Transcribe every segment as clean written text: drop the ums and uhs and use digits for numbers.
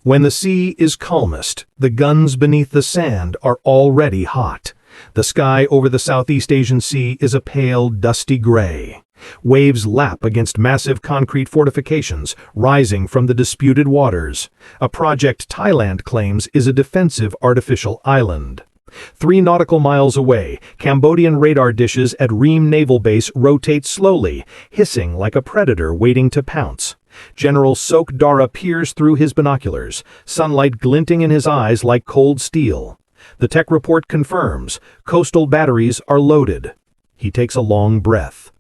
When the sea is calmest, the guns beneath the sand are already hot. The sky over the Southeast Asian Sea is a pale, dusty gray. Waves lap against massive concrete fortifications rising from the disputed waters. A project Thailand claims is a defensive artificial island. 3 nautical miles away, Cambodian radar dishes at Ream Naval Base rotate slowly, hissing like a predator waiting to pounce. General Sok Dara peers through his binoculars, sunlight glinting in his eyes like cold steel. The tech report confirms coastal batteries are loaded. He takes a long breath.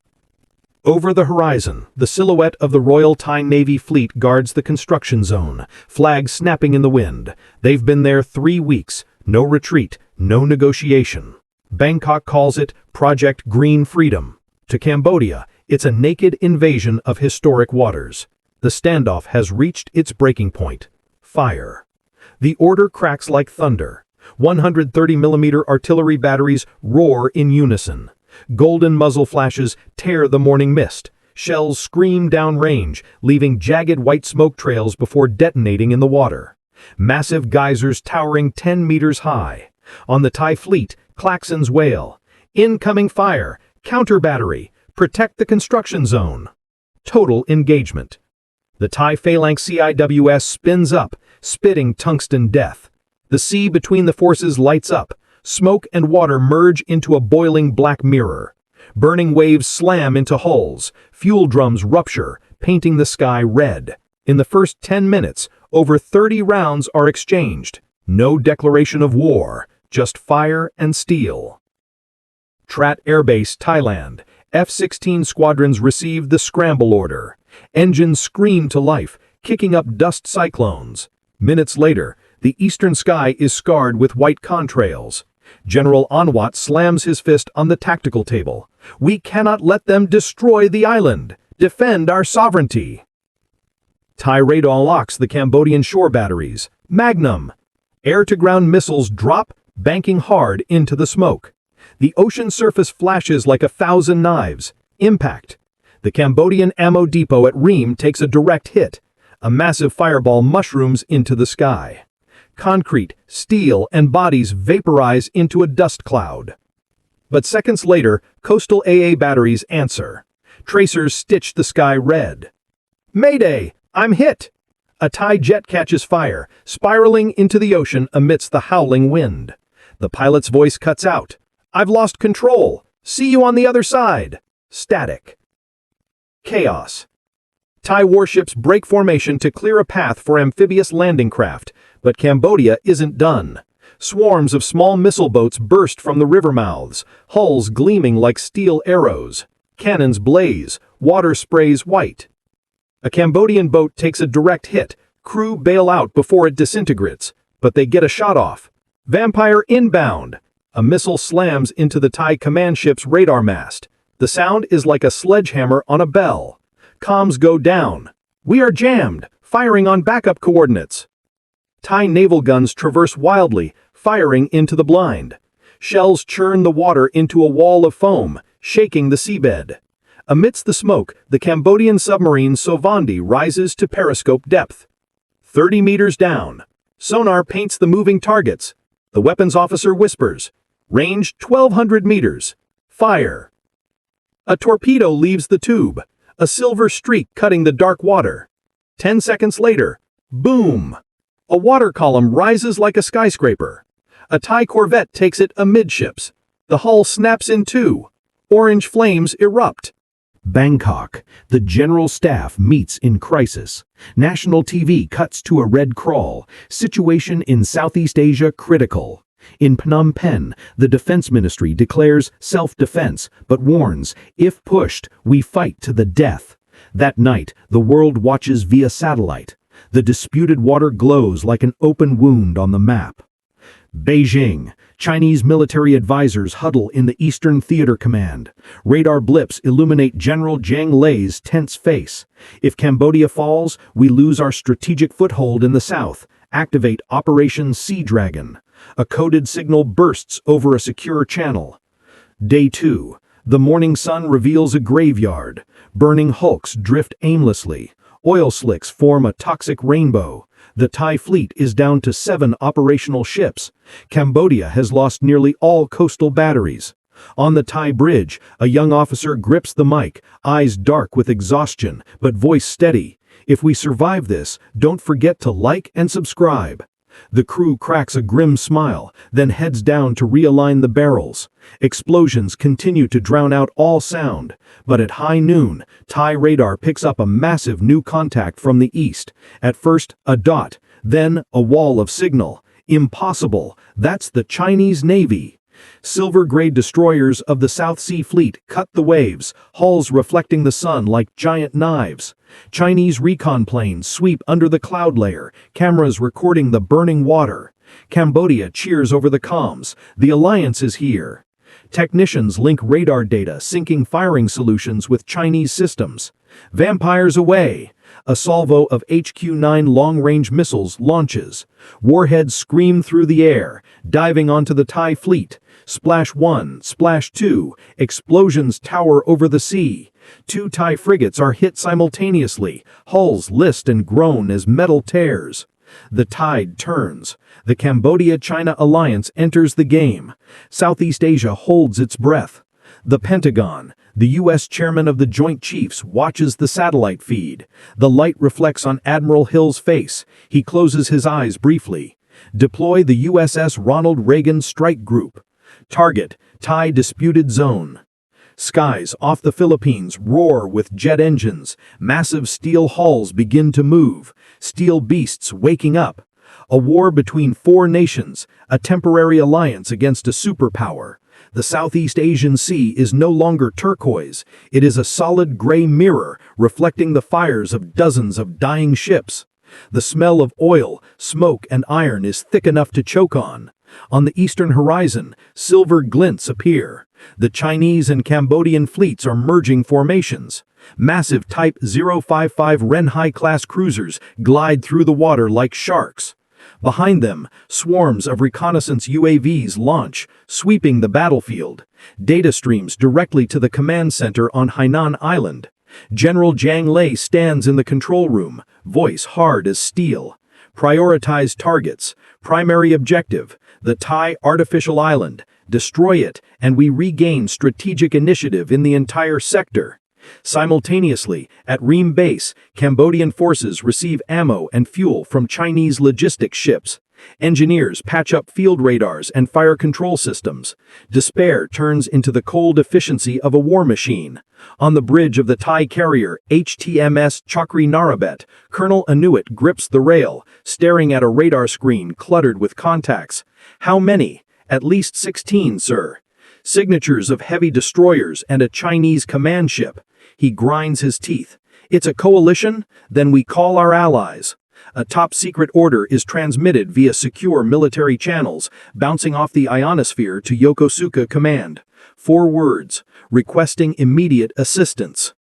Over the horizon, the silhouette of the Royal Thai Navy fleet guards the construction zone, flags snapping in the wind. They've been there 3 weeks. No retreat, no negotiation. Bangkok calls it Project Green Freedom. To Cambodia, it's a naked invasion of historic waters. The standoff has reached its breaking point. Fire. The order cracks like thunder. 130mm artillery batteries roar in unison. Golden muzzle flashes tear the morning mist. Shells scream downrange, leaving jagged white smoke trails before detonating in the water. Massive geysers towering 10 meters high. On the Thai fleet, klaxons wail. Incoming fire, counter battery, protect the construction zone. Total engagement. The Thai phalanx CIWS spins up, spitting tungsten death. The sea between the forces lights up. Smoke and water merge into a boiling black mirror. Burning waves slam into hulls. Fuel drums rupture, painting the sky red. In the first 10 minutes, over 30 rounds are exchanged. No declaration of war, just fire and steel. Trat Air Base, Thailand. F-16 squadrons received the scramble order. Engines scream to life, kicking up dust cyclones. Minutes later, the eastern sky is scarred with white contrails. General Anwat slams his fist on the tactical table. We cannot let them destroy the island. Defend our sovereignty. Thai radar locks the Cambodian shore batteries. Magnum. Air-to-ground missiles drop, banking hard into the smoke. The ocean surface flashes like 1,000 knives. Impact. The Cambodian ammo depot at Ream takes a direct hit. A massive fireball mushrooms into the sky. Concrete, steel, and bodies vaporize into a dust cloud. But seconds later, coastal AA batteries answer. Tracers stitch the sky red. Mayday! I'm hit! A Thai jet catches fire, spiraling into the ocean amidst the howling wind. The pilot's voice cuts out. I've lost control. See you on the other side. Static. Chaos. Thai warships break formation to clear a path for amphibious landing craft, but Cambodia isn't done. Swarms of small missile boats burst from the river mouths, hulls gleaming like steel arrows. Cannons blaze, water sprays white. A Cambodian boat takes a direct hit. Crew bail out before it disintegrates, but they get a shot off. Vampire inbound. A missile slams into the Thai command ship's radar mast. The sound is like a sledgehammer on a bell. Comms go down. We are jammed, firing on backup coordinates. Thai naval guns traverse wildly, firing into the blind. Shells churn the water into a wall of foam, shaking the seabed. Amidst the smoke, the Cambodian submarine Sovandi rises to periscope depth. 30 meters down. Sonar paints the moving targets. The weapons officer whispers. Range 1,200 meters. Fire. A torpedo leaves the tube, a silver streak cutting the dark water. 10 seconds later, boom! A water column rises like a skyscraper. A Thai corvette takes it amidships. The hull snaps in two. Orange flames erupt. Bangkok. The General Staff meets in crisis. National TV cuts to a red crawl. Situation in Southeast Asia critical. In Phnom Penh, the Defense Ministry declares self-defense, but warns, if pushed, we fight to the death. That night, the world watches via satellite. The disputed water glows like an open wound on the map. Beijing. Chinese military advisors huddle in the Eastern Theater Command. Radar blips illuminate General Zhang Lei's tense face. If Cambodia falls, we lose our strategic foothold in the south. Activate Operation Sea Dragon. A coded signal bursts over a secure channel. Day 2. The morning sun reveals a graveyard. Burning hulks drift aimlessly. Oil slicks form a toxic rainbow. The Thai fleet is down to 7 operational ships. Cambodia has lost nearly all coastal batteries. On the Thai bridge, a young officer grips the mic, eyes dark with exhaustion, but voice steady. If we survive this, don't forget to like and subscribe. The crew cracks a grim smile, then heads down to realign the barrels. Explosions continue to drown out all sound, but at high noon, Thai radar picks up a massive new contact from the east. At first, a dot, then a wall of signal. Impossible, that's the Chinese Navy. Silver-gray destroyers of the South Sea Fleet cut the waves, hulls reflecting the sun like giant knives. Chinese recon planes sweep under the cloud layer, cameras recording the burning water. Cambodia cheers over the comms. The alliance is here. Technicians link radar data, syncing firing solutions with Chinese systems. Vampires away! A salvo of HQ-9 long-range missiles launches. Warheads scream through the air, diving onto the Thai fleet. Splash 1, splash 2, explosions tower over the sea. 2 Thai frigates are hit simultaneously, hulls list and groan as metal tears. The tide turns. The Cambodia-China alliance enters the game. Southeast Asia holds its breath. The Pentagon, the U.S. chairman of the Joint Chiefs, watches the satellite feed. The light reflects on Admiral Hill's face. He closes his eyes briefly. Deploy the USS Ronald Reagan Strike Group. Target, Thai disputed zone. Skies off the Philippines roar with jet engines. Massive steel hulls begin to move. Steel beasts waking up. A war between 4 nations, a temporary alliance against a superpower. The Southeast Asian Sea is no longer turquoise. It is a solid gray mirror reflecting the fires of dozens of dying ships. The smell of oil, smoke, and iron is thick enough to choke on. On the eastern horizon, silver glints appear. The Chinese and Cambodian fleets are merging formations. Massive Type 055 Renhai-class cruisers glide through the water like sharks. Behind them, swarms of reconnaissance UAVs launch, sweeping the battlefield. Data streams directly to the command center on Hainan Island. General Zhang Lei stands in the control room, voice hard as steel. Prioritize targets. Primary objective, the Thai artificial island. Destroy it, and we regain strategic initiative in the entire sector. Simultaneously, at Ream Base, Cambodian forces receive ammo and fuel from Chinese logistics ships. Engineers patch up field radars and fire control systems. Despair turns into the cold efficiency of a war machine. On the bridge of the Thai carrier HTMS Chakri Narabet, Colonel Anuit grips the rail, staring at a radar screen cluttered with contacts. How many? At least 16, sir. Signatures of heavy destroyers and a Chinese command ship. He grinds his teeth. It's a coalition? Then we call our allies. A top-secret order is transmitted via secure military channels, bouncing off the ionosphere to Yokosuka Command. 4 words, requesting immediate assistance.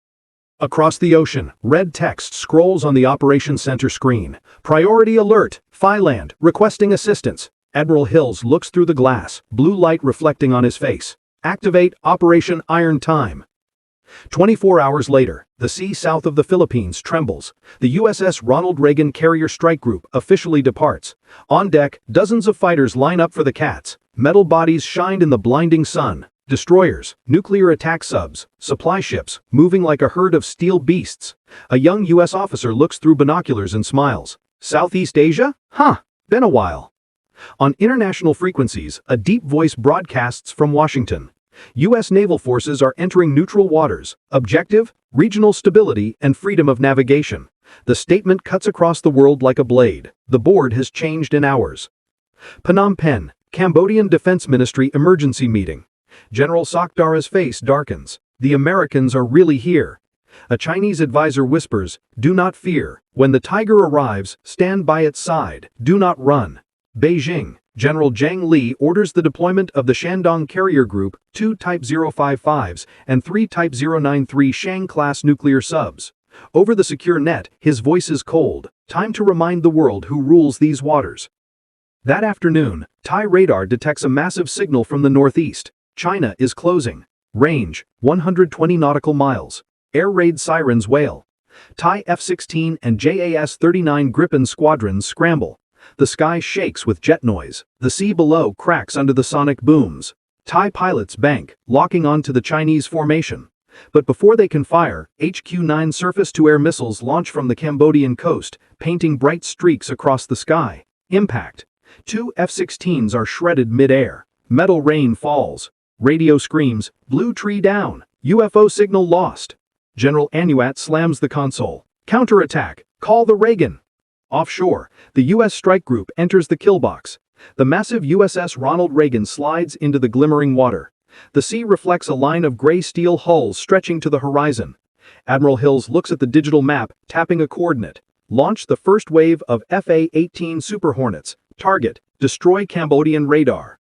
Across the ocean, red text scrolls on the Operations Center screen. Priority alert, Thailand, requesting assistance. Admiral Hills looks through the glass, blue light reflecting on his face. Activate Operation Iron Time. 24 hours later, the sea south of the Philippines trembles. The USS Ronald Reagan Carrier Strike Group officially departs. On deck, dozens of fighters line up for the cats. Metal bodies shined in the blinding sun. Destroyers, nuclear attack subs, supply ships, moving like a herd of steel beasts. A young U.S. officer looks through binoculars and smiles. Southeast Asia? Huh, been a while. On international frequencies, a deep voice broadcasts from Washington. U.S. naval forces are entering neutral waters. Objective, regional stability and freedom of navigation. The statement cuts across the world like a blade. The board has changed in hours. Phnom Penh, Cambodian Defense Ministry emergency meeting. General Sakdara's face darkens. The Americans are really here. A Chinese advisor whispers, "Do not fear. When the tiger arrives, stand by its side. Do not run." Beijing, General Zhang Li orders the deployment of the Shandong Carrier Group, 2 Type 055s and 3 Type 093 Shang-class nuclear subs. Over the secure net, his voice is cold. Time to remind the world who rules these waters. That afternoon, Thai radar detects a massive signal from the northeast. China is closing. Range, 120 nautical miles. Air raid sirens wail. Thai F-16 and JAS-39 Gripen squadrons scramble. The sky shakes with jet noise. The sea below cracks under the sonic booms. Thai pilots bank, locking onto the Chinese formation. But before they can fire, HQ-9 surface-to-air missiles launch from the Cambodian coast, painting bright streaks across the sky. Impact. 2 F-16s are shredded mid-air. Metal rain falls. Radio screams, "Blue tree down! UFO signal lost!" General Anuat slams the console. "Counterattack! Call the Reagan!" Offshore, the U.S. strike group enters the kill box. The massive USS Ronald Reagan slides into the glimmering water. The sea reflects a line of gray steel hulls stretching to the horizon. Admiral Hills looks at the digital map, tapping a coordinate. Launch the first wave of FA-18 Super Hornets. Target, destroy Cambodian radar.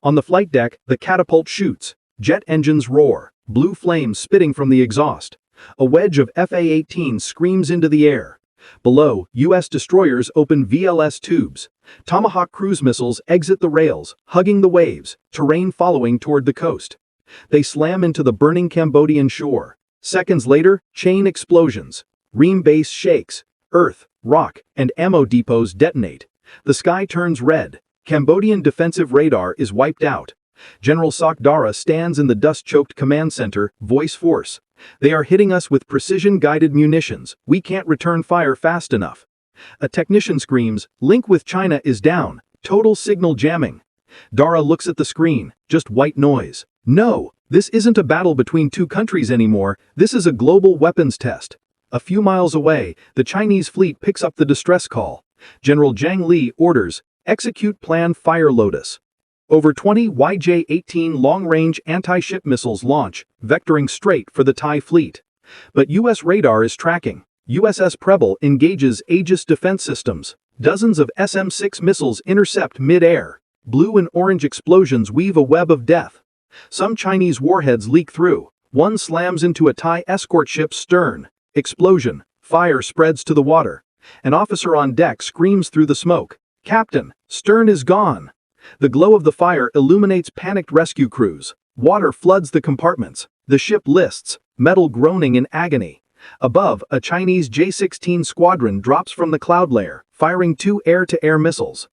On the flight deck, the catapult shoots. Jet engines roar, blue flames spitting from the exhaust. A wedge of FA-18 screams into the air. Below, U.S. destroyers open VLS tubes. Tomahawk cruise missiles exit the rails, hugging the waves, terrain following toward the coast. They slam into the burning Cambodian shore. Seconds later, chain explosions. Ream base shakes. Earth, rock, and ammo depots detonate. The sky turns red. Cambodian defensive radar is wiped out. General Sakdara stands in the dust-choked command center, voice hoarse. "They are hitting us with precision-guided munitions. We can't return fire fast enough." A technician screams, "Link with China is down. Total signal jamming." Dara looks at the screen, just white noise. "No, this isn't a battle between two countries anymore. This is a global weapons test." A few miles away, the Chinese fleet picks up the distress call. General Zhang Li orders, "Execute Plan Fire Lotus." Over 20 YJ-18 long-range anti-ship missiles launch, vectoring straight for the Thai fleet. But U.S. radar is tracking. USS Preble engages Aegis defense systems. Dozens of SM-6 missiles intercept mid-air. Blue and orange explosions weave a web of death. Some Chinese warheads leak through. One slams into a Thai escort ship's stern. Explosion. Fire spreads to the water. An officer on deck screams through the smoke, "Captain, stern is gone!" The glow of the fire illuminates panicked rescue crews. Water floods the compartments. The ship lists, metal groaning in agony. Above, a Chinese J-16 squadron drops from the cloud layer, firing 2 air-to-air missiles.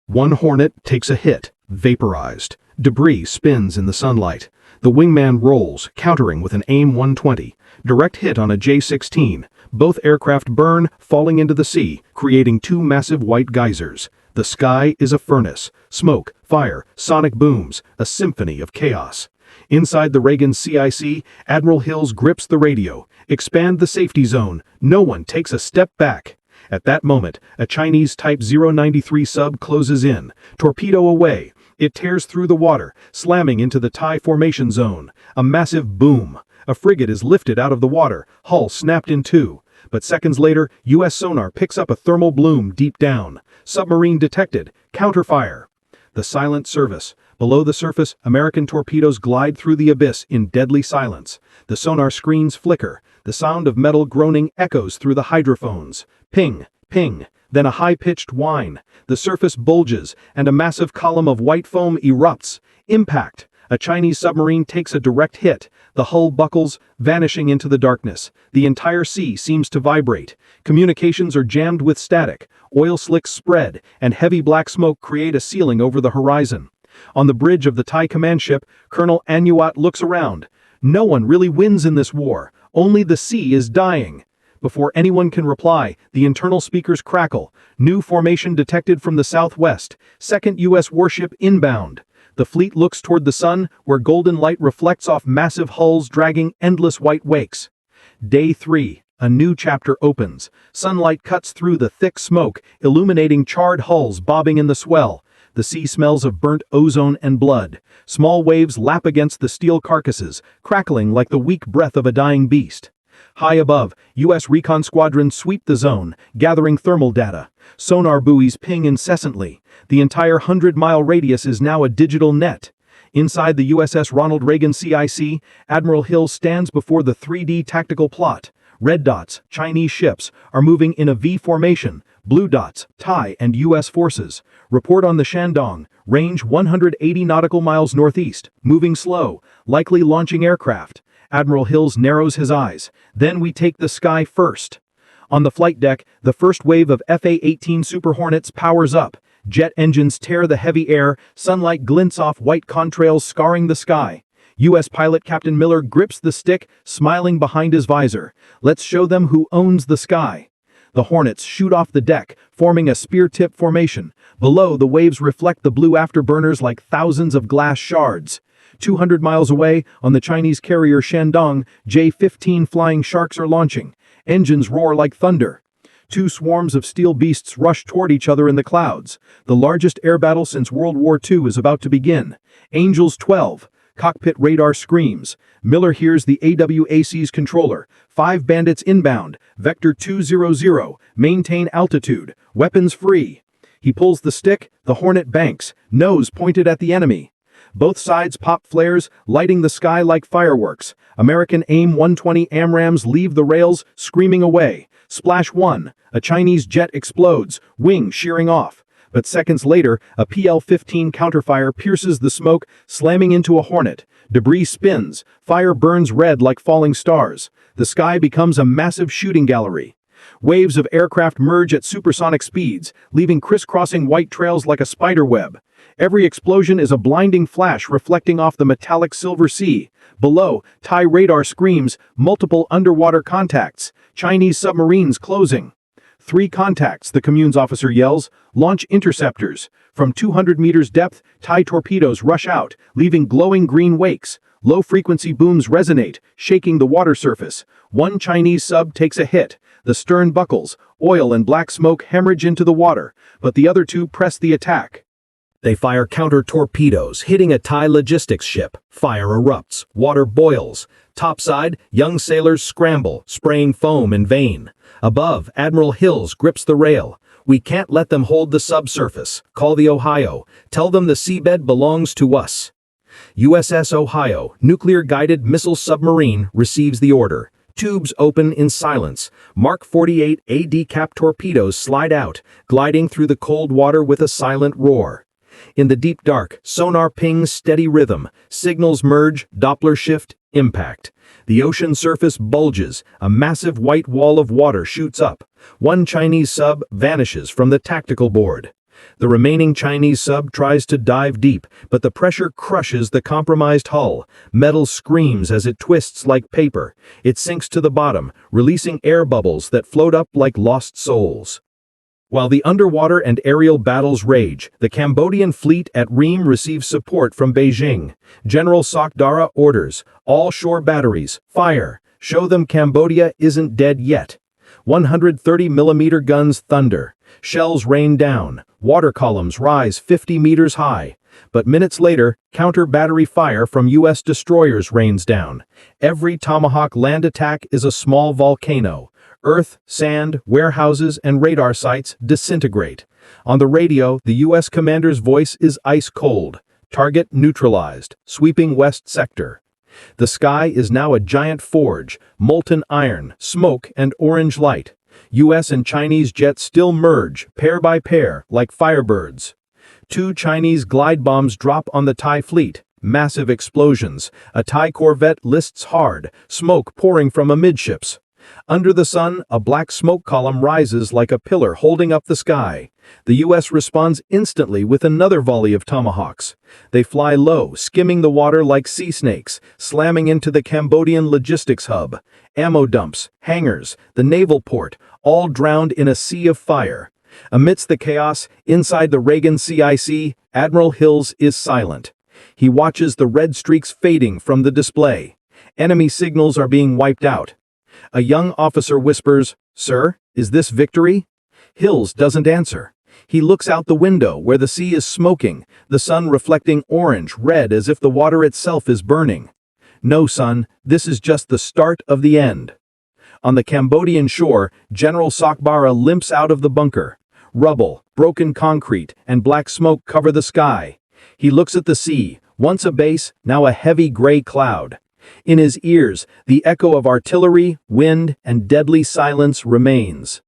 One Hornet takes a hit, vaporized. Debris spins in the sunlight. The wingman rolls, countering with an AIM-120. Direct hit on a J-16. Both aircraft burn, falling into the sea, creating 2 massive white geysers. The sky is a furnace. Smoke, fire, sonic booms, a symphony of chaos. Inside the Reagan CIC, Admiral Hills grips the radio. "Expand the safety zone. No one takes a step back." At that moment, a Chinese Type 093 sub closes in. Torpedo away. It tears through the water, slamming into the Thai formation zone. A massive boom. A frigate is lifted out of the water, hull snapped in two. But seconds later, U.S. sonar picks up a thermal bloom deep down. Submarine detected. Counterfire. The silent service. Below the surface, American torpedoes glide through the abyss in deadly silence. The sonar screens flicker. The sound of metal groaning echoes through the hydrophones. Ping, ping, then a high-pitched whine. The surface bulges, and a massive column of white foam erupts. Impact. A Chinese submarine takes a direct hit. The hull buckles, vanishing into the darkness. The entire sea seems to vibrate. Communications are jammed with static. Oil slicks spread, and heavy black smoke create a ceiling over the horizon. On the bridge of the Thai command ship, Colonel Anuat looks around. No one really wins in this war. Only the sea is dying. Before anyone can reply, the internal speakers crackle. New formation detected from the southwest. Second U.S. warship inbound. The fleet looks toward the sun, where golden light reflects off massive hulls dragging endless white wakes. Day 3. A new chapter opens. Sunlight cuts through the thick smoke, illuminating charred hulls bobbing in the swell. The sea smells of burnt ozone and blood. Small waves lap against the steel carcasses, crackling like the weak breath of a dying beast. High above, U.S. recon squadrons sweep the zone, gathering thermal data. Sonar buoys ping incessantly. The entire 100-mile radius is now a digital net. Inside the USS Ronald Reagan CIC, Admiral Hill stands before the 3D tactical plot. Red dots, Chinese ships, are moving in a V formation. Blue dots, Thai and U.S. forces. Report on the Shandong, range 180 nautical miles northeast, moving slow, likely launching aircraft. Admiral Hills narrows his eyes. Then we take the sky first. On the flight deck, the first wave of FA-18 Super Hornets powers up. Jet engines tear the heavy air, sunlight glints off white contrails scarring the sky. U.S. pilot Captain Miller grips the stick, smiling behind his visor. Let's show them who owns the sky. The Hornets shoot off the deck, forming a spear-tip formation. Below, the waves reflect the blue afterburners like thousands of glass shards. 200 miles away, on the Chinese carrier Shandong, J-15 Flying Sharks are launching. Engines roar like thunder. Two swarms of steel beasts rush toward each other in the clouds. The largest air battle since World War II is about to begin. Angels 12. Cockpit radar screams. Miller hears the AWACS controller. 5 bandits inbound. Vector 200. Maintain altitude. Weapons free. He pulls the stick. The Hornet banks. Nose pointed at the enemy. Both sides pop flares, lighting the sky like fireworks. American AIM-120 AMRAAMs leave the rails, screaming away. Splash 1. A Chinese jet explodes, wing shearing off. But seconds later, a PL-15 counterfire pierces the smoke, slamming into a Hornet. Debris spins. Fire burns red like falling stars. The sky becomes a massive shooting gallery. Waves of aircraft merge at supersonic speeds, leaving crisscrossing white trails like a spider web. Every explosion is a blinding flash reflecting off the metallic silver sea. Below, Thai radar screams, multiple underwater contacts, Chinese submarines closing. 3 contacts, the communes officer yells. Launch interceptors. From 200 meters depth, Thai torpedoes rush out, leaving glowing green wakes. Low-frequency booms resonate, shaking the water surface. 1 Chinese sub takes a hit. The stern buckles, oil and black smoke hemorrhage into the water, but the other 2 press the attack. They fire counter-torpedoes, hitting a Thai logistics ship. Fire erupts, water boils. Topside, young sailors scramble, spraying foam in vain. Above, Admiral Hills grips the rail. We can't let them hold the subsurface. Call the Ohio. Tell them the seabed belongs to us. USS Ohio, nuclear-guided missile submarine, receives the order. Tubes open in silence. Mark 48 AD cap torpedoes slide out, gliding through the cold water with a silent roar. In the deep dark, sonar pings steady rhythm. Signals merge, Doppler shift, impact. The ocean surface bulges. A massive white wall of water shoots up. 1 Chinese sub vanishes from the tactical board. The remaining Chinese sub tries to dive deep, but the pressure crushes the compromised hull. Metal screams as it twists like paper. It sinks to the bottom, releasing air bubbles that float up like lost souls. While the underwater and aerial battles rage, the Cambodian fleet at Ream receives support from Beijing. General Sokdara orders, all shore batteries, fire. Show them Cambodia isn't dead yet. 130mm guns thunder. Shells rain down. Water columns rise 50 meters high. But minutes later, counter-battery fire from U.S. destroyers rains down. Every Tomahawk land attack is a small volcano. Earth, sand, warehouses, and radar sites disintegrate. On the radio, the U.S. commander's voice is ice cold. Target neutralized. Sweeping west sector. The sky is now a giant forge, molten iron, smoke, and orange light. U.S. and Chinese jets still merge, pair by pair, like firebirds. 2 Chinese glide bombs drop on the Thai fleet. Massive explosions. A Thai corvette lists hard, smoke pouring from amidships. Under the sun, a black smoke column rises like a pillar holding up the sky. The U.S. responds instantly with another volley of tomahawks. They fly low, skimming the water like sea snakes, slamming into the Cambodian logistics hub. Ammo dumps, hangars, the naval port, all drowned in a sea of fire. Amidst the chaos, inside the Reagan CIC, Admiral Hills is silent. He watches the red streaks fading from the display. Enemy signals are being wiped out. A young officer whispers, "Sir, is this victory?" Hills doesn't answer. He looks out the window where the sea is smoking, the sun reflecting orange, red as if the water itself is burning. "No, son, this is just the start of the end." On the Cambodian shore, General Sokdara limps out of the bunker. Rubble, broken concrete, and black smoke cover the sky. He looks at the sea, once a base, now a heavy gray cloud. In his ears, the echo of artillery, wind, and deadly silence remains.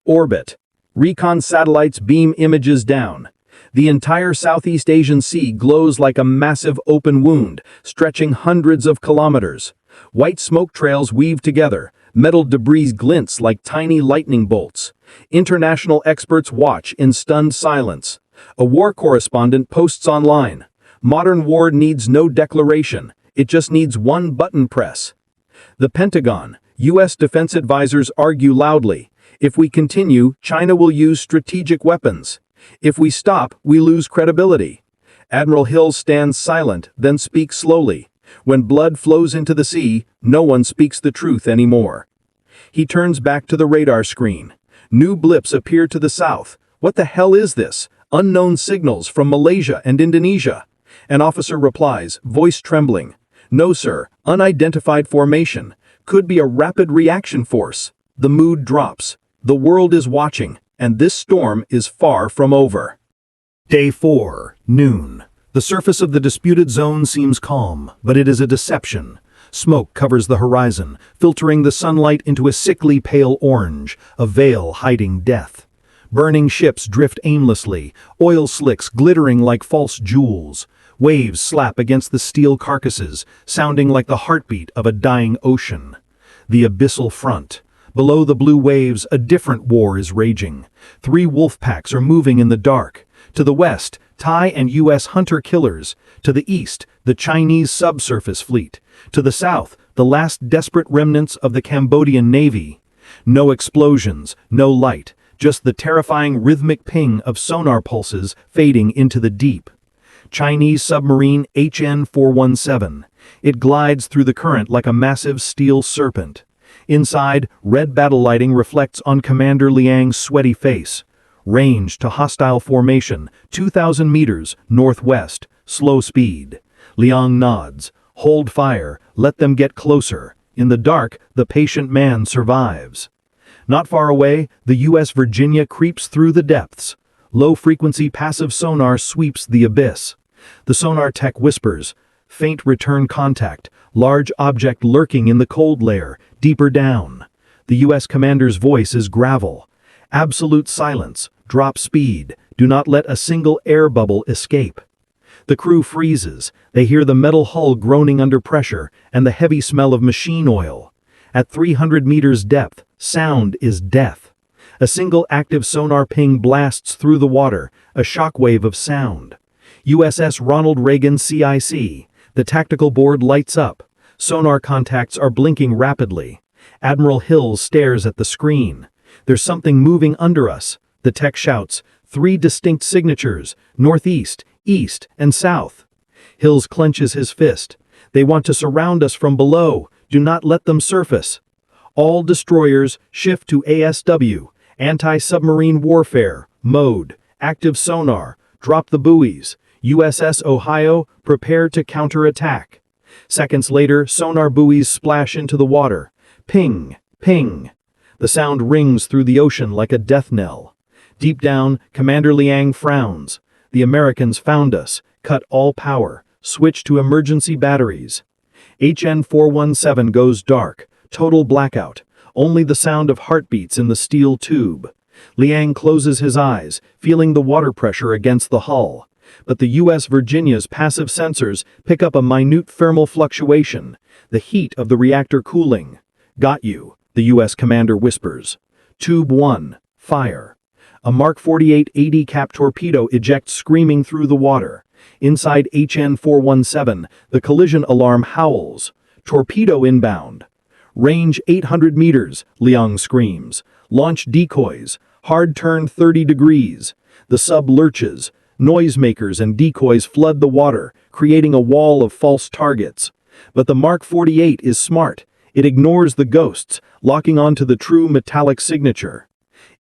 Orbit. Recon satellites beam images down. The entire Southeast Asian Sea glows like a massive open wound, stretching hundreds of kilometers. White smoke trails weave together, metal debris glints like tiny lightning bolts. International experts watch in stunned silence. A war correspondent posts online. Modern war needs no declaration, it just needs one button press. The Pentagon, U.S. defense advisors argue loudly. If we continue, China will use strategic weapons. If we stop, we lose credibility. Admiral Hill stands silent, then speaks slowly. When blood flows into the sea, no one speaks the truth anymore. He turns back to the radar screen. New blips appear to the south. What the hell is this? Unknown signals from Malaysia and Indonesia. An officer replies, voice trembling. No, sir, unidentified formation. Could be a rapid reaction force. The mood drops. The world is watching, and this storm is far from over. Day 4, noon. The surface of the disputed zone seems calm, but it is a deception. Smoke covers the horizon, filtering the sunlight into a sickly pale orange, a veil hiding death. Burning ships drift aimlessly, oil slicks glittering like false jewels. Waves slap against the steel carcasses, sounding like the heartbeat of a dying ocean. The abyssal front. Below the blue waves, a different war is raging. 3 wolf packs are moving in the dark. To the west, Thai and U.S. hunter-killers. To the east, the Chinese subsurface fleet. To the south, the last desperate remnants of the Cambodian Navy. No explosions, no light, just the terrifying rhythmic ping of sonar pulses fading into the deep. Chinese submarine HN-417. It glides through the current like a massive steel serpent. Inside, red battle lighting reflects on Commander Liang's sweaty face. Range to hostile formation, 2,000 meters, northwest, slow speed. Liang nods. Hold fire, let them get closer. In the dark, the patient man survives. Not far away, the U.S. Virginia creeps through the depths. Low-frequency passive sonar sweeps the abyss. The sonar tech whispers, faint return contact, large object lurking in the cold layer, deeper down. The U.S. commander's voice is gravel. Absolute silence, drop speed, do not let a single air bubble escape. The crew freezes, they hear the metal hull groaning under pressure and the heavy smell of machine oil. At 300 meters depth, sound is death. A single active sonar ping blasts through the water, a shockwave of sound. USS Ronald Reagan CIC. The tactical board lights up. Sonar contacts are blinking rapidly. Admiral Hill stares at the screen. There's something moving under us. The tech shouts, 3 distinct signatures, northeast, east, and south. Hills clenches his fist. They want to surround us from below. Do not let them surface. All destroyers shift to ASW, anti-submarine warfare, mode, active sonar, drop the buoys. USS Ohio, prepare to counterattack. Seconds later, sonar buoys splash into the water. Ping, ping. The sound rings through the ocean like a death knell. Deep down, Commander Liang frowns. The Americans found us, cut all power, switch to emergency batteries. HN-417 goes dark, total blackout, only the sound of heartbeats in the steel tube. Liang closes his eyes, feeling the water pressure against the hull. But the U.S. Virginia's passive sensors pick up a minute thermal fluctuation, the heat of the reactor cooling. Got you, the U.S. commander whispers. Tube 1, fire. A Mark 48 80 cap torpedo ejects screaming through the water. Inside HN-417, the collision alarm howls. Torpedo inbound. Range 800 meters, Liang screams. Launch decoys. Hard turn 30 degrees. The sub lurches. Noisemakers and decoys flood the water, creating a wall of false targets. But the Mark 48 is smart. It ignores the ghosts, locking onto the true metallic signature.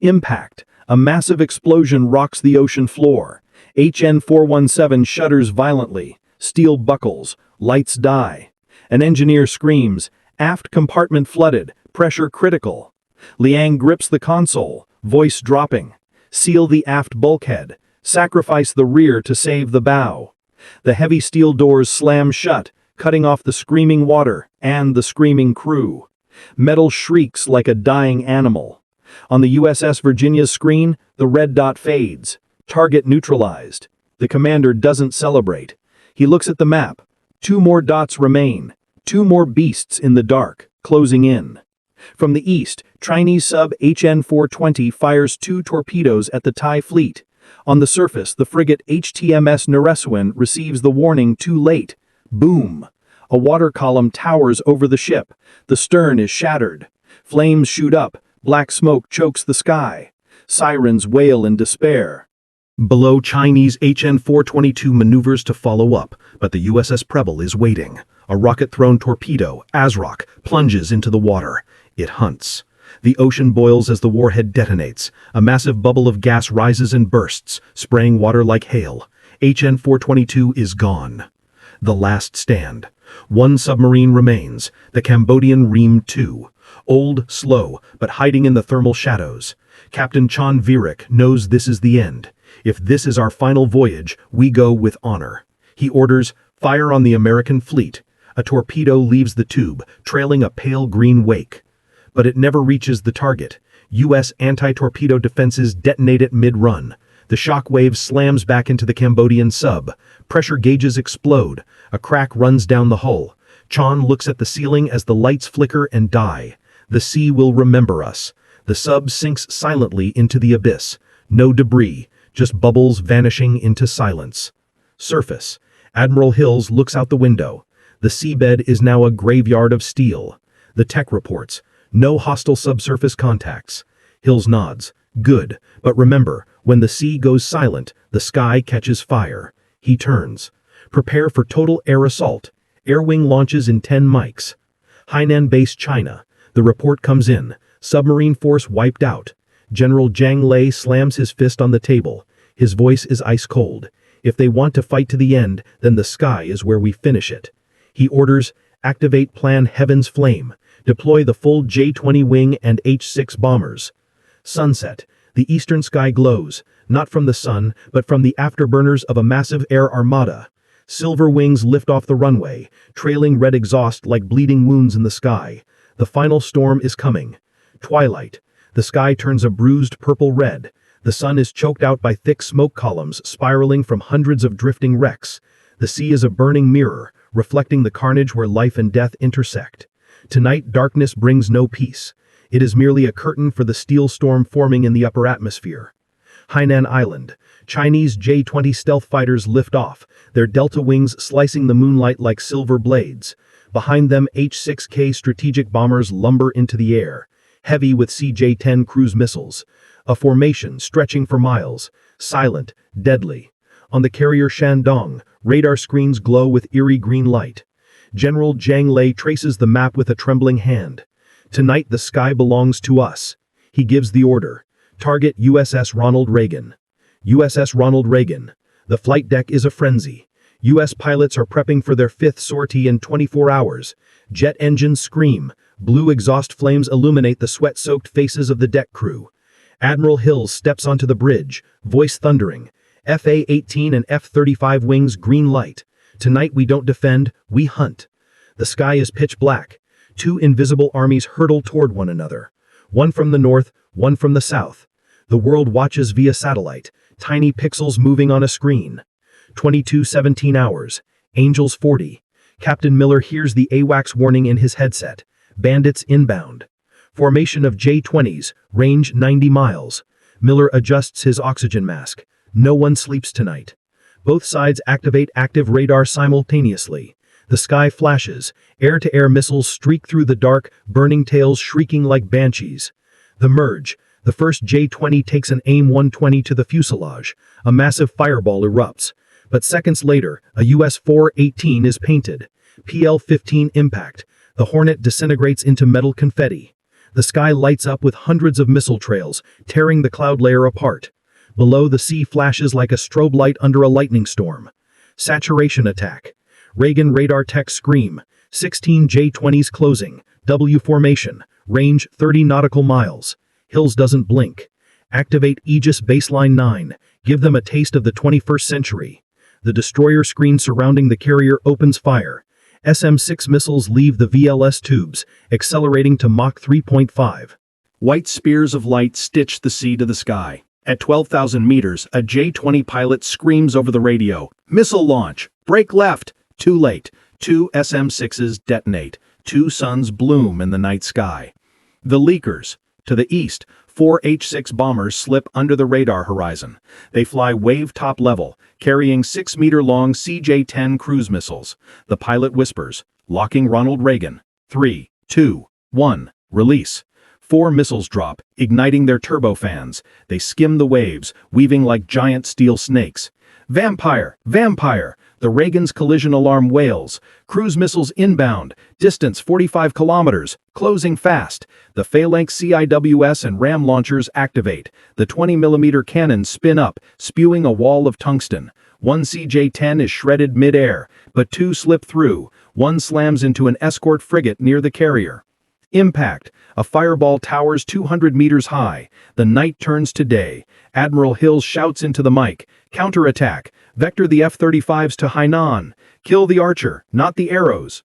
Impact. A massive explosion rocks the ocean floor. HN-417 shudders violently. Steel buckles. Lights die. An engineer screams, aft compartment flooded, pressure critical. Liang grips the console, voice dropping. Seal the aft bulkhead. Sacrifice the rear to save the bow. The heavy steel doors slam shut, cutting off the screaming water and the screaming crew. Metal shrieks like a dying animal. On the USS Virginia's screen, the red dot fades. Target neutralized. The commander doesn't celebrate. He looks at the map. 2 more dots remain. Two more beasts in the dark, closing in. From the east, Chinese sub HN-420 fires two torpedoes at the Thai fleet. On the surface, the frigate HTMS Naresuan receives the warning too late. Boom! A water column towers over the ship. The stern is shattered. Flames shoot up. Black smoke chokes the sky. Sirens wail in despair. Below, Chinese HN-422 maneuvers to follow up, but the USS Preble is waiting. A rocket-thrown torpedo, ASROC, plunges into the water. It hunts. The ocean boils as the warhead detonates. A massive bubble of gas rises and bursts, spraying water like hail. HN-422 is gone. The last stand. One submarine remains, the Cambodian Ream 2. Old, slow, but hiding in the thermal shadows. Captain Chan Virik knows this is the end. If this is our final voyage, we go with honor. He orders, fire on the American fleet. A torpedo leaves the tube, trailing a pale green wake. But it never reaches the target. U.S. anti-torpedo defenses detonate it mid-run. The shock wave slams back into the Cambodian sub. Pressure gauges explode. A crack runs down the hull. Chan looks at the ceiling as the lights flicker and die. The sea will remember us. The sub sinks silently into the abyss. No debris, just bubbles vanishing into silence. Surface. Admiral Hills looks out the window. The seabed is now a graveyard of steel. The tech reports. No hostile subsurface contacts. Hills nods. Good, but remember, when the sea goes silent, the sky catches fire. He turns. Prepare for total air assault. Air wing launches in 10 mics. Hainan Base, China. The report comes in. Submarine force wiped out. General Zhang Lei slams his fist on the table. His voice is ice cold. If they want to fight to the end, then the sky is where we finish it. He orders, activate Plan Heaven's Flame. Deploy the full J-20 wing and H-6 bombers. Sunset. The eastern sky glows, not from the sun, but from the afterburners of a massive air armada. Silver wings lift off the runway, trailing red exhaust like bleeding wounds in the sky. The final storm is coming. Twilight. The sky turns a bruised purple-red. The sun is choked out by thick smoke columns spiraling from hundreds of drifting wrecks. The sea is a burning mirror, reflecting the carnage where life and death intersect. Tonight, darkness brings no peace. It is merely a curtain for the steel storm forming in the upper atmosphere. Hainan Island. Chinese J-20 stealth fighters lift off, their delta wings slicing the moonlight like silver blades. Behind them, H-6K strategic bombers lumber into the air, heavy with CJ-10 cruise missiles. A formation stretching for miles, silent, deadly. On the carrier Shandong, radar screens glow with eerie green light. General Zhang Lei traces the map with a trembling hand. Tonight the sky belongs to us. He gives the order. Target USS Ronald Reagan. USS Ronald Reagan. The flight deck is a frenzy. U.S. pilots are prepping for their fifth sortie in 24 hours. Jet engines scream. Blue exhaust flames illuminate the sweat-soaked faces of the deck crew. Admiral Hills steps onto the bridge, voice thundering. FA-18 and F-35 wings green light. Tonight we don't defend, we hunt. The sky is pitch black. Two invisible armies hurtle toward one another. One from the north, one from the south. The world watches via satellite, tiny pixels moving on a screen. 22:17 hours. Angels 40. Captain Miller hears the AWACS warning in his headset. Bandits inbound. Formation of J-20s, range 90 miles. Miller adjusts his oxygen mask. No one sleeps tonight. Both sides activate active radar simultaneously. The sky flashes. Air-to-air missiles streak through the dark, burning tails shrieking like banshees. The merge. The first J-20 takes an AIM-120 to the fuselage. A massive fireball erupts. But seconds later, a US 4-18 is painted. PL-15 impact. The Hornet disintegrates into metal confetti. The sky lights up with hundreds of missile trails, tearing the cloud layer apart. Below, the sea flashes like a strobe light under a lightning storm. Saturation attack. Reagan radar tech scream. 16 J-20s closing. W formation. Range 30 nautical miles. Hills doesn't blink. Activate Aegis Baseline 9. Give them a taste of the 21st century. The destroyer screen surrounding the carrier opens fire. SM-6 missiles leave the VLS tubes, accelerating to Mach 3.5. White spears of light stitch the sea to the sky. At 12,000 meters, a J-20 pilot screams over the radio. Missile launch! Brake left! Too late. Two SM-6s detonate. Two suns bloom in the night sky. The leakers. To the east, four H-6 bombers slip under the radar horizon. They fly wave-top level, carrying 6-meter-long CJ-10 cruise missiles. The pilot whispers, locking Ronald Reagan. 3, 2, 1, release. Four missiles drop, igniting their turbofans. They skim the waves, weaving like giant steel snakes. Vampire! Vampire! The Reagan's collision alarm wails. Cruise missiles inbound. Distance 45 kilometers. Closing fast. The Phalanx CIWS and RAM launchers activate. The 20mm cannons spin up, spewing a wall of tungsten. One CJ-10 is shredded mid-air, but two slip through. One slams into an escort frigate near the carrier. Impact. A fireball towers 200 meters high. The night turns to day. Admiral Hills shouts into the mic. Counterattack. Vector the F-35s to Hainan. Kill the Archer, not the arrows.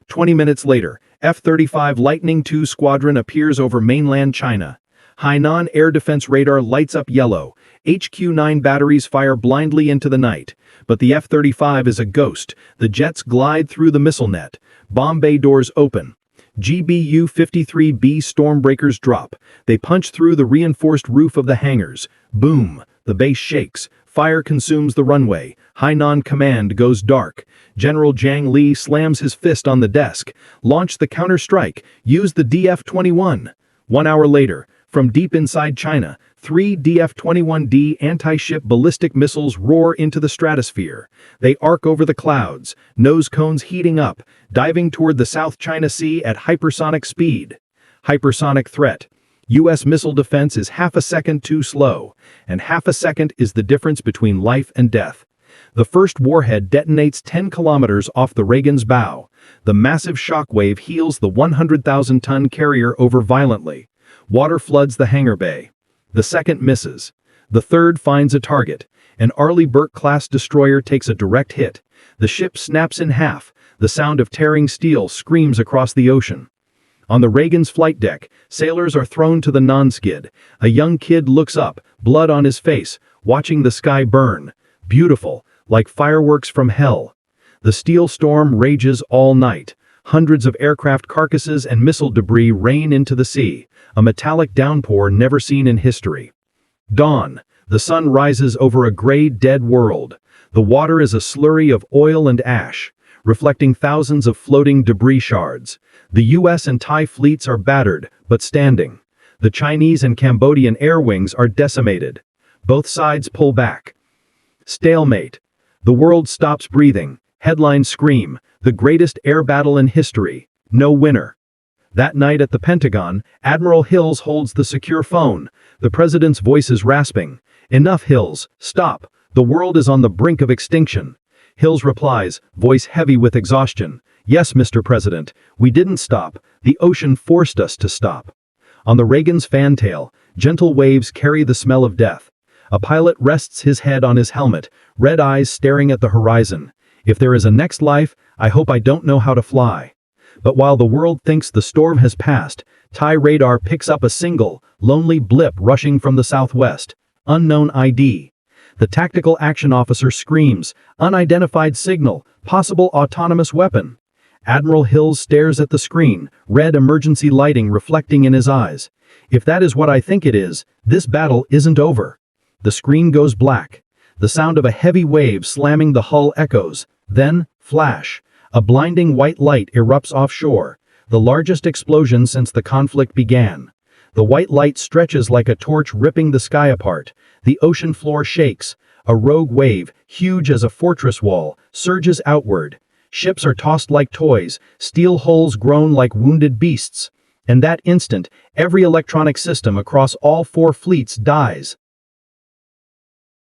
20 minutes later, F-35 Lightning II squadron appears over mainland China. Hainan air defense radar lights up yellow. HQ-9 batteries fire blindly into the night. But the F-35 is a ghost. The jets glide through the missile net. Bomb bay doors open. GBU-53B Stormbreakers drop. They punch through the reinforced roof of the hangars. Boom! The base shakes. Fire consumes the runway. Hainan command goes dark. General Jiang Li slams his fist on the desk. Launch the counter-strike. Use the DF-21. 1 hour later, from deep inside China, 3 DF-21D anti-ship ballistic missiles roar into the stratosphere. They arc over the clouds, nose cones heating up, diving toward the South China Sea at hypersonic speed. Hypersonic threat. U.S. missile defense is half a second too slow, and half a second is the difference between life and death. The first warhead detonates 10 kilometers off the Reagan's bow. The massive shockwave heels the 100,000-ton carrier over violently. Water floods the hangar bay. The second misses. The third finds a target. An Arleigh Burke-class destroyer takes a direct hit. The ship snaps in half. The sound of tearing steel screams across the ocean. On the Reagan's flight deck, sailors are thrown to the non-skid. A young kid looks up, blood on his face, watching the sky burn. Beautiful, like fireworks from hell. The steel storm rages all night. Hundreds of aircraft carcasses and missile debris rain into the sea, a metallic downpour never seen in history. Dawn. The sun rises over a gray, dead world. The water is a slurry of oil and ash, reflecting thousands of floating debris shards. The U.S. and Thai fleets are battered, but standing. The Chinese and Cambodian air wings are decimated. Both sides pull back. Stalemate. The world stops breathing. Headlines scream, the greatest air battle in history. No winner. That night at the Pentagon, Admiral Hills holds the secure phone. The president's voice is rasping. Enough, Hills. Stop. The world is on the brink of extinction. Hills replies, voice heavy with exhaustion. Yes, Mr. President, we didn't stop. The ocean forced us to stop. On the Reagan's fantail, gentle waves carry the smell of death. A pilot rests his head on his helmet, red eyes staring at the horizon. If there is a next life, I hope I don't know how to fly. But while the world thinks the storm has passed, Thai radar picks up a single, lonely blip rushing from the southwest. Unknown ID. The tactical action officer screams, unidentified signal, possible autonomous weapon. Admiral Hills stares at the screen, red emergency lighting reflecting in his eyes. If that is what I think it is, this battle isn't over. The screen goes black. The sound of a heavy wave slamming the hull echoes. Then, flash. A blinding white light erupts offshore, the largest explosion since the conflict began. The white light stretches like a torch ripping the sky apart. The ocean floor shakes. A rogue wave, huge as a fortress wall, surges outward. Ships are tossed like toys, steel hulls groan like wounded beasts. In that instant, every electronic system across all four fleets dies.